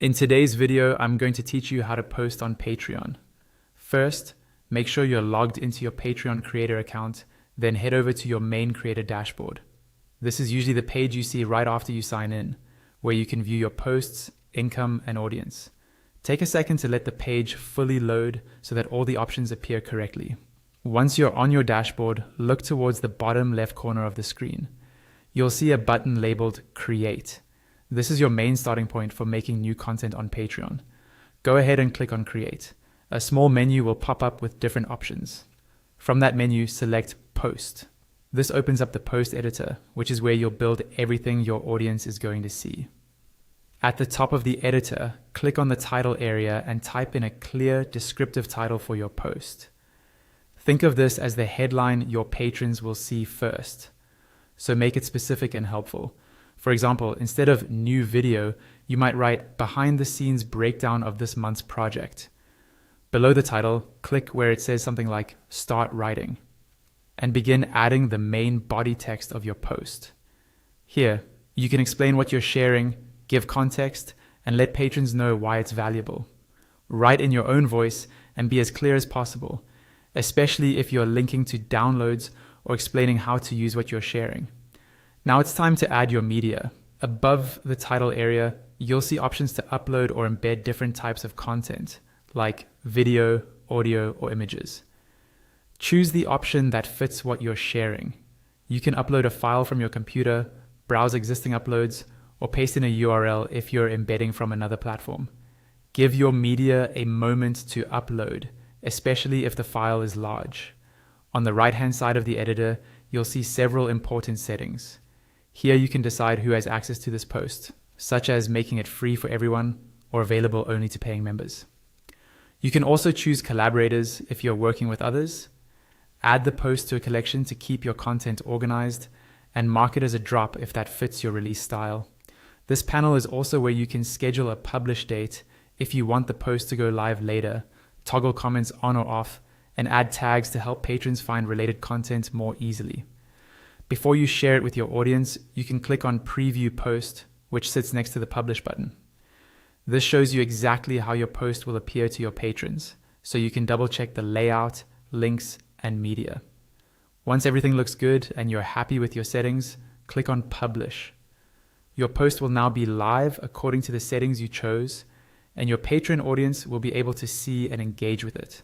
In today's video, I'm going to teach you how to post on Patreon. First, make sure you're logged into your Patreon creator account, then head over to your main creator dashboard. This is usually the page you see right after you sign in, where you can view your posts, income, and audience. Take a second to let the page fully load so that all the options appear correctly. Once you're on your dashboard, look towards the bottom left corner of the screen. You'll see a button labeled Create. This is your main starting point for making new content on Patreon. Go ahead and click on Create. A small menu will pop up with different options. From that menu, select Post. This opens up the post editor, which is where you'll build everything your audience is going to see. At the top of the editor, click on the title area and type in a clear, descriptive title for your post. Think of this as the headline your patrons will see first, so make it specific and helpful. For example, instead of new video, you might write behind the scenes breakdown of this month's project. Below the title, click where it says something like start writing and begin adding the main body text of your post. Here, you can explain what you're sharing, give context, and let patrons know why it's valuable. Write in your own voice and be as clear as possible, especially if you're linking to downloads or explaining how to use what you're sharing. Now it's time to add your media. Above the title area, you'll see options to upload or embed different types of content, like video, audio, or images. Choose the option that fits what you're sharing. You can upload a file from your computer, browse existing uploads, or paste in a URL if you're embedding from another platform. Give your media a moment to upload, especially if the file is large. On the right-hand side of the editor, you'll see several important settings. Here you can decide who has access to this post, such as making it free for everyone or available only to paying members. You can also choose collaborators if you're working with others, add the post to a collection to keep your content organized, and mark it as a drop if that fits your release style. This panel is also where you can schedule a publish date if you want the post to go live later, toggle comments on or off, and add tags to help patrons find related content more easily. Before you share it with your audience, you can click on Preview Post, which sits next to the Publish button. This shows you exactly how your post will appear to your patrons, so you can double check the layout, links, and media. Once everything looks good and you're happy with your settings, click on Publish. Your post will now be live according to the settings you chose, and your patron audience will be able to see and engage with it.